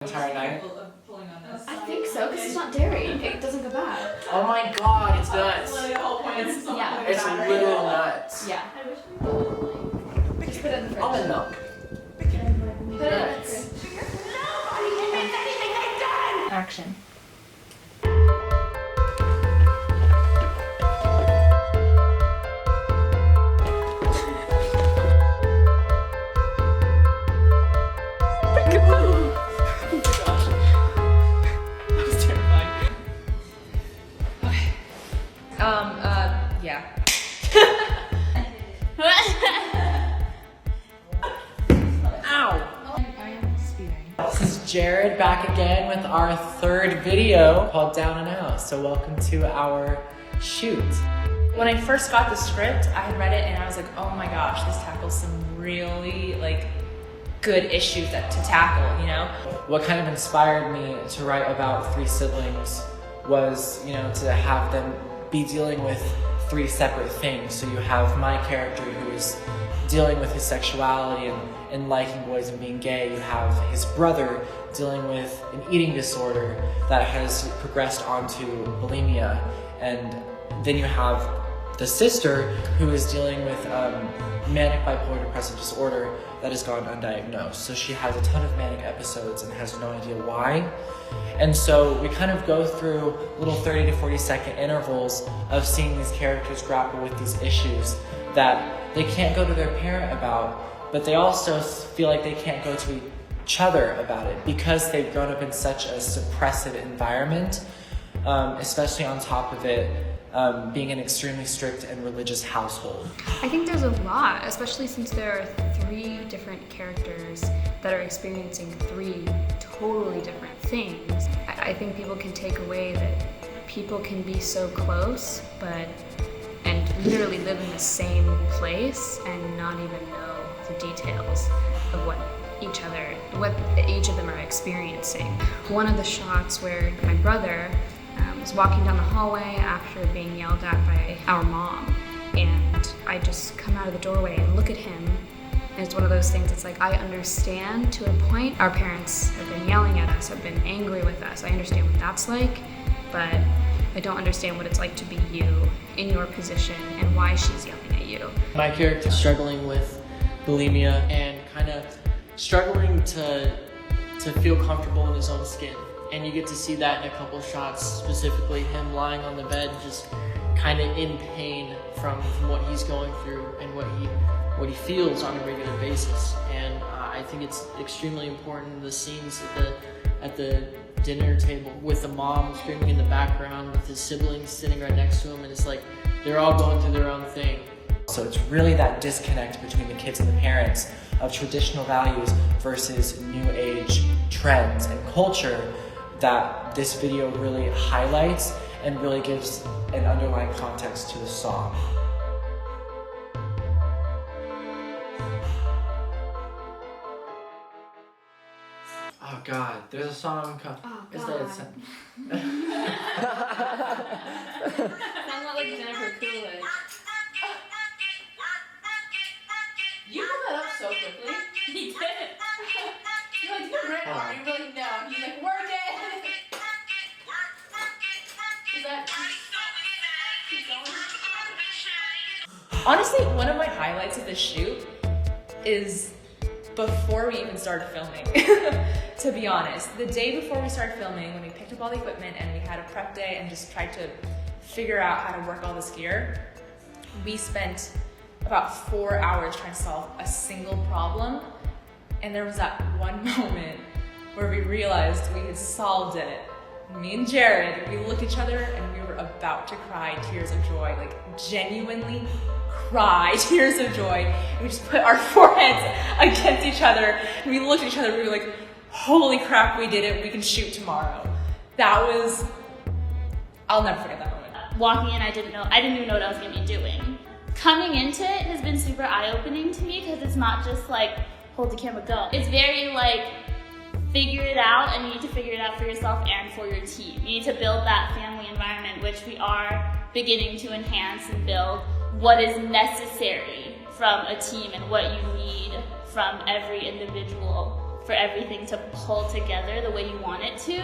Entire night? I think so, because it's not dairy. It doesn't go bad. Oh my god, it's nuts. Yeah. It's literal nuts. Yeah. Just put it in the fridge. Almond milk. Put it in the Nuts. fridge. Action. Yeah. Ow! I am speeding. This is Jared back again with our third video called Down and Out. So welcome to our shoot. When I first got the script, I had read it and I was like, oh my gosh, this tackles some really good issues to tackle, you know? What kind of inspired me to write about three siblings was, to have them be dealing with three separate things. So you have my character who is dealing with his sexuality and liking boys and being gay. You have his brother dealing with an eating disorder that has progressed onto bulimia. And then you have the sister who is dealing with manic bipolar depressive disorder that has gone undiagnosed. So she has a ton of manic episodes and has no idea why. And so we kind of go through little 30 to 40 second intervals of seeing these characters grapple with these issues that they can't go to their parent about, but they also feel like they can't go to each other about it because they've grown up in such a suppressive environment, especially on top of it being an extremely strict and religious household. I think there's a lot, especially since there are three different characters that are experiencing three totally different things. I think people can take away that people can be so close, and literally live in the same place and not even know the details of what each of them are experiencing. One of the shots where my brother was walking down the hallway after being yelled at by our mom, and I just come out of the doorway and look at him, and it's one of those things, it's like I understand to a point. Our parents have been yelling at us, have been angry with us. I understand what that's like, but I don't understand what it's like to be you in your position and why she's yelling at you. My character is struggling with bulimia and kind of struggling to feel comfortable in his own skin. And you get to see that in a couple shots, specifically him lying on the bed, just kind of in pain from what he's going through and what he feels on a regular basis. And I think it's extremely important, the scenes at the dinner table with the mom screaming in the background with his siblings sitting right next to him, and it's like they're all going through their own thing. So it's really that disconnect between the kids and the parents of traditional values versus new age trends and culture that this video really highlights and really gives an underlying context to the song. Oh God, there's a song called... Oh Is God. that Sounds not like Jennifer Coolidge. You pulled that up so quickly. He did. You're like, you're right on. You're like, no. He's like, work it. Is that... Keep going. Honestly, one of my highlights of this shoot is before we even started filming. To be honest, the day before we started filming, when we picked up all the equipment and we had a prep day and just tried to figure out how to work all this gear, we spent about 4 hours trying to solve a single problem. And there was that one moment where we realized we had solved it. Me and Jared, we looked at each other and we were about to cry tears of joy, genuinely cry tears of joy. And we just put our foreheads against each other and we looked at each other and we were like, holy crap, we did it, we can shoot tomorrow. I'll never forget that moment. Walking in, I didn't even know what I was gonna be doing. Coming into it has been super eye-opening to me because it's not just hold the camera, go. It's very figure it out, and you need to figure it out for yourself and for your team. You need to build that family environment, which we are beginning to enhance and build. What is necessary from a team and what you need from every individual for everything to pull together the way you want it to,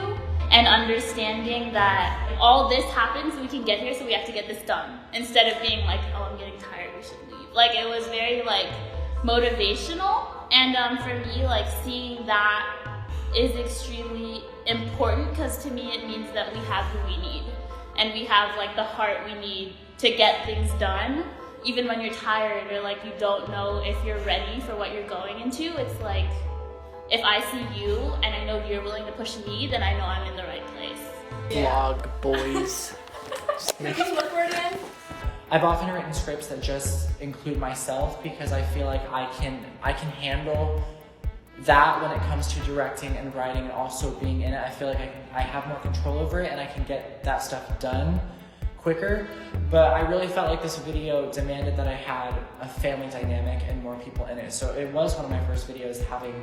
and understanding that all this happens so we can get here, so we have to get this done, instead of being like, oh, I'm getting tired, we should leave. Like, it was very like motivational, and for me, like, seeing that is extremely important, because to me it means that we have who we need, and we have like the heart we need to get things done. Even when you're tired or like you don't know if you're ready for what you're going into, it's like, if I see you and I know you're willing to push me, then I know I'm in the right place. Vlog, boys. Can you look for it again? I've often written scripts that just include myself because I feel like I can handle that when it comes to directing and writing and also being in it. I feel like I have more control over it and I can get that stuff done quicker. But I really felt like this video demanded that I had a family dynamic and more people in it. So it was one of my first videos having,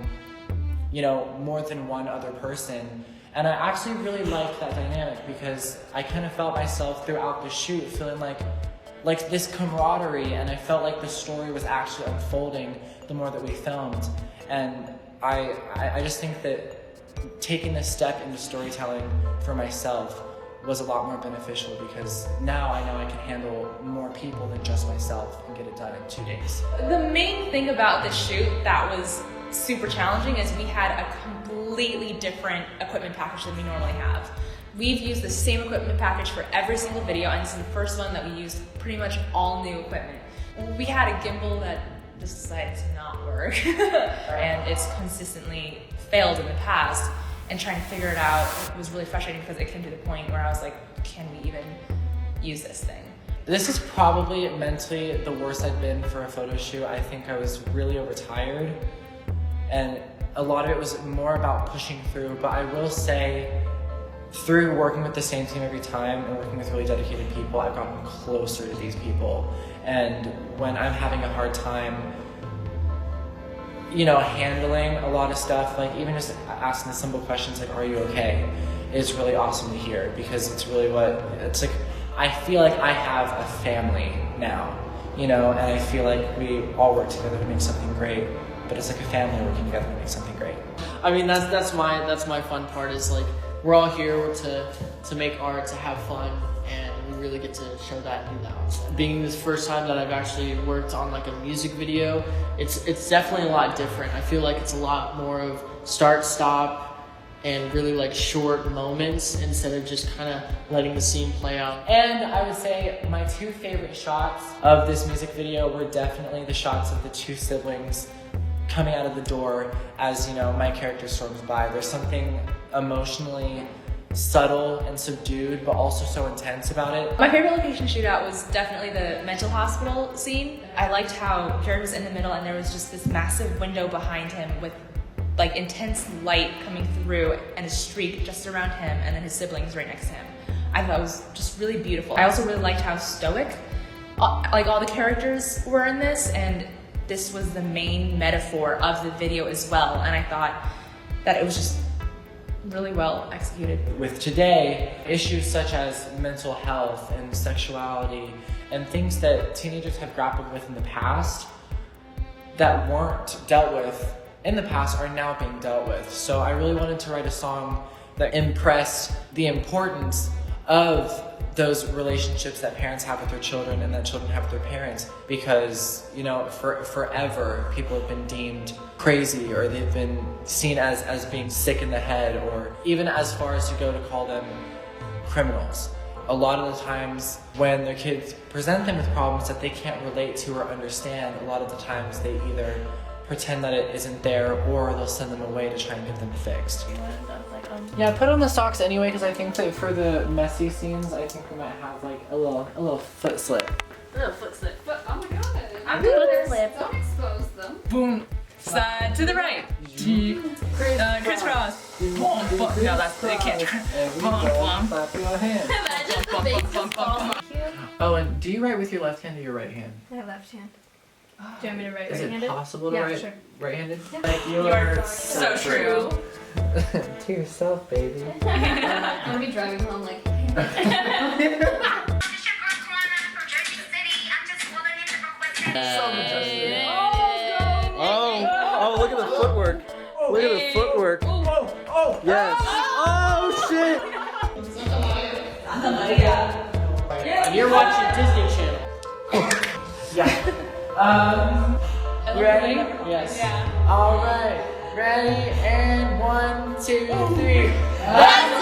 you know, more than one other person. And I actually really liked that dynamic because I kind of felt myself throughout the shoot feeling like this camaraderie, and I felt like the story was actually unfolding the more that we filmed. And I just think that taking this step into storytelling for myself was a lot more beneficial because now I know I can handle more people than just myself and get it done in 2 days. The main thing about the shoot that was super challenging is we had a completely different equipment package than we normally have. We've used the same equipment package for every single video, and this is the first one that we used pretty much all new equipment. We had a gimbal that just decided to not work, and it's consistently failed in the past, and trying to figure it out was really frustrating because it came to the point where I was like, can we even use this thing? This is probably mentally the worst I've been for a photo shoot. I think I was really overtired, and a lot of it was more about pushing through, but I will say, through working with the same team every time and working with really dedicated people, I've gotten closer to these people. And when I'm having a hard time, you know, handling a lot of stuff, like even just asking the simple questions like, are you okay? Is really awesome to hear because it's really it's like, I feel like I have a family now, you know, and I feel like we all work together to make something great, but it's like a family working together to make something great. I mean, that's my fun part is like, we're all here to make art, to have fun, and we really get to show that and do that. Being this first time that I've actually worked on like a music video, it's definitely a lot different. I feel like it's a lot more of start, stop, and really like short moments instead of just kind of letting the scene play out. And I would say my two favorite shots of this music video were definitely the shots of the two siblings coming out of the door as, you know, my character storms by. There's something emotionally subtle and subdued, but also so intense about it. My favorite location shootout was definitely the mental hospital scene. I liked how Jared was in the middle and there was just this massive window behind him with like intense light coming through and a streak just around him, and then his siblings right next to him. I thought it was just really beautiful. I also really liked how stoic like all the characters were in this, and this was the main metaphor of the video as well, and I thought that it was just really well executed. With today, issues such as mental health and sexuality and things that teenagers have grappled with in the past that weren't dealt with in the past are now being dealt with. So I really wanted to write a song that impressed the importance of those relationships that parents have with their children and that children have with their parents, because, you know, forever people have been deemed crazy, or they've been seen as being sick in the head, or even as far as to go to call them criminals. A lot of the times when their kids present them with problems that they can't relate to or understand, a lot of the times they either pretend that it isn't there, or they'll send them away to try and get them fixed. Yeah, put on the socks anyway, because I think that for the messy scenes, I think we might have like a little foot slip. A little foot slip. But, oh my god. I'm doing this. Don't expose them. Boom. Side to the right. Crisscross. Boom, boom. No, they can't. Boom, boom. Clap your hands. Imagine the basis fall. Oh, and do you write with your left hand or your right hand? My left hand. Do you want me to write Is it right-handed? possible to Yeah, write sure. right-handed? Yeah. Like You're so true. To yourself, baby. I'm gonna be driving home like. Oh, look at the footwork. Look at the footwork. Oh! Yes. Oh shit! And you're watching Disney Channel. Yeah. Ready? Yes. Yeah. All right. Ready? And 1, 2, 3. Let's